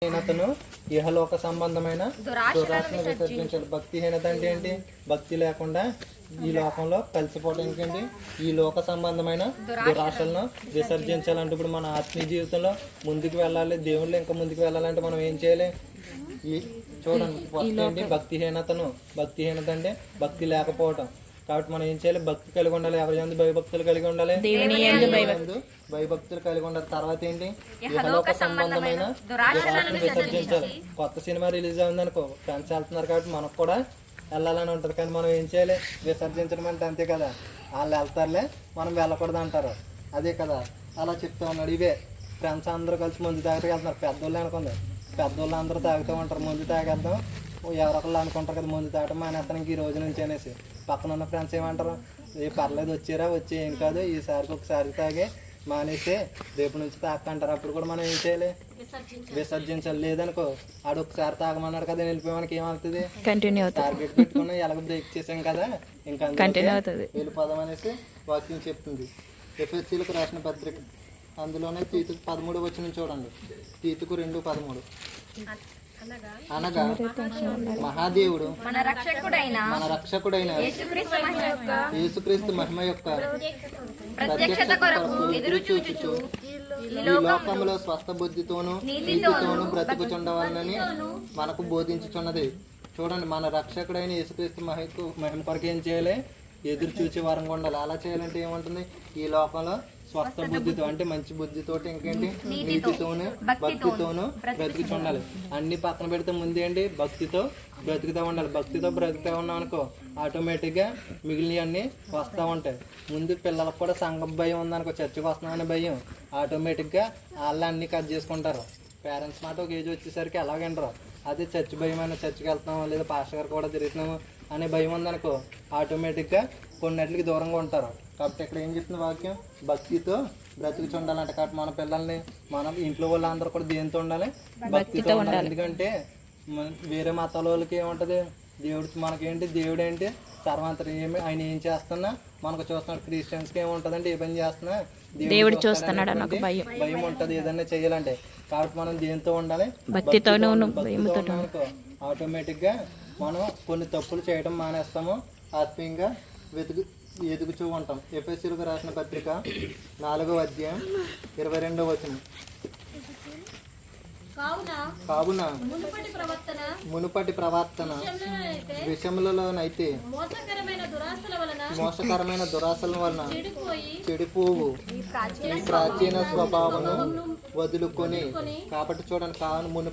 భక్తిహీనతను ఇహలోక సంబంధమైన దురాశను విసర్జించాలి. భక్తిహీనత అంటే ఏంటి? భక్తి లేకుండా ఈ లోకంలో కలిసిపోవడం. ఏంటండి? ఈ లోక సంబంధమైన దురాశలను విసర్జించాలంటే ఇప్పుడు మన ఆత్మీయ జీవితంలో ముందుకు వెళ్ళాలి, దేవుళ్ళు ఇంకా ముందుకు వెళ్ళాలంటే మనం ఏం చేయాలి? ఈ చూడండి, ఏంటి? భక్తిహీనత అంటే భక్తి లేకపోవటం. కాబట్టి మనం ఏం చేయాలి? భక్తి కలిగి ఉండాలి. ఎవరి యందు భయభక్తులు కలిగి ఉండాలి, భయభక్తులు కలిగి ఉండాలి. తర్వాత ఏంటి? ఇహలోక సంబంధమైన దురాశలను విసర్జించాలి. కొత్త సినిమా రిలీజ్ అయిందనుకో, ఫ్రెండ్స్ వెళ్తున్నారు కాబట్టి మనకు కూడా వెళ్ళాలని ఉంటుంది. కానీ మనం ఏం చేయాలి? విసర్జించడం అంటే అంతే కదా, వాళ్ళు వెళ్తారులే మనం వెళ్ళకూడదు అంటారు, అదే కదా అలా చెప్తా ఉన్నాడు. ఇవే ఫ్రెండ్స్ అందరూ కలిసి ముందు తాగితే వెళ్తున్నారు. పెద్దోళ్ళు అనుకుంది, పెద్దోళ్ళు అందరూ తాగుతూ ఉంటారు. ముందు తాగేద్దాం, ఎవరొకళ్ళు అనుకుంటారు కదా ముందు తాగటం మానేస్తానికి ఈ రోజు నుంచి అనేసి. పక్కన ఉన్న ఫ్రెండ్స్ ఏమంటారు? ఏ పర్లేదు, వచ్చారా, వచ్చి ఏం కాదు, ఈసారికి ఒకసారి తాగే మానేసి రేపు నుంచి తాకంటారు. అప్పుడు కూడా మనం ఏం చేయాలి? విసర్జించాలి. లేదనుకో, ఆడు ఒకసారి తాగమన్నాడు కదా, వెళ్ళిపోయానికి ఏమవుతుంది? టార్గెట్ పెట్టుకుని ఎలాగ బ్రేక్ చేసాం కదా, ఇంకా వెళ్ళిపోదాం అనేసి వాక్యం చెప్తుంది. ఎఫ్ఎస్సీలకు రాసిన పత్రిక అందులోనే తీతుకు 13 వచనం చూడండి. తీతుకు 2:13. అనగా మహాదేవుడు మన రక్షకుడైన యేసుక్రీస్తు మహిమ యొక్క ప్రత్యక్షత కొరకు ఎదురు చూచుచు ఈ లోకములో స్వస్థ బుద్ధితోనూ నీతితోనూ బ్రతుకుచుండవాలని మనకు బోధించుచున్నది. చూడండి, మన రక్షకుడైన యేసుక్రీస్తు మహిమ కొరకు ఏం చేయాలి? ఎదురు చూచే వారంగా ఉండాలి. అలా చేయాలంటే ఏముంటుంది? ఈ లోకంలో స్వస్థ బుద్ధితో అంటే మంచి బుద్ధితోటి, ఇంకేంటి? నీతితోనూ భక్తితోనూ బ్రతుకుతూ ఉండాలి. అన్ని పక్కన పెడితే ముందేంటి? భక్తితో బ్రతుకుతూ ఉండాలి. భక్తితో బ్రతుకుతూ ఉన్నాం అనుకో, ఆటోమేటిక్గా మిగిలినవన్నీ వస్తూ ఉంటాయి. ముందు పిల్లలకు కూడా సంఘం భయం ఉందనుకో, చర్చకు వస్తున్నామనే భయం, ఆటోమేటిక్గా వాళ్ళు అన్నీ కట్ చేసుకుంటారు. పేరెంట్స్ మాట ఒక ఏజ్ వచ్చేసరికి ఎలాగంటారు. అదే చర్చ్ భయం అయినా, చర్చ్కి వెళ్తున్నాము లేదా పాస్టర్ గారు కూడా తిరుగుతున్నాము అనే భయం ఉందనుకో, ఆటోమేటిక్గా కొన్నిటికి దూరంగా ఉంటారు. కాబట్టి ఇక్కడ ఏం చెప్తున్న వాక్యం? భక్తితో బ్రతుకుతూ ఉండాలంట. కాబట్టి మన పిల్లల్ని, మనం ఇంట్లో వాళ్ళందరూ కూడా దేనితో ఉండాలి? భక్తితో ఉండాలి. ఎందుకంటే వేరే మతాల వాళ్ళకి ఏముంటుంది? దేవుడు మనకేంటి? దేవుడు ఏంటి? సర్వంతరం. ఏమి ఆయన ఏం చేస్తున్నా మనకు చూస్తున్నాడు. క్రిస్టియన్స్కి ఏముంటుందంటే ఏ పని చేస్తున్నా దేవుడు చూస్తున్నాడు అన్న భయం ఉంటుంది ఏదన్నా చేయాలంటే. కాబట్టి మనం దేనితో ఉండాలి? భక్తితోనూ. ఆటోమేటిక్గా మనం కొన్ని తప్పులు చేయడం మానేస్తాము, ఆత్మీయంగా ఎదుగుతూ ఉంటాం. ఎఫ్ఎస్సీలకు రాసిన పత్రిక 4వ అధ్యాయం 22వ వచనం. కావున మునుపటి ప్రవర్తన విషయములలోనైతే మోసకరమైన దురాశల వలన చెడిపోవు ఈ ప్రాచీన స్వభావము వదులుకొని. కాబట్టి చూడండి, కావున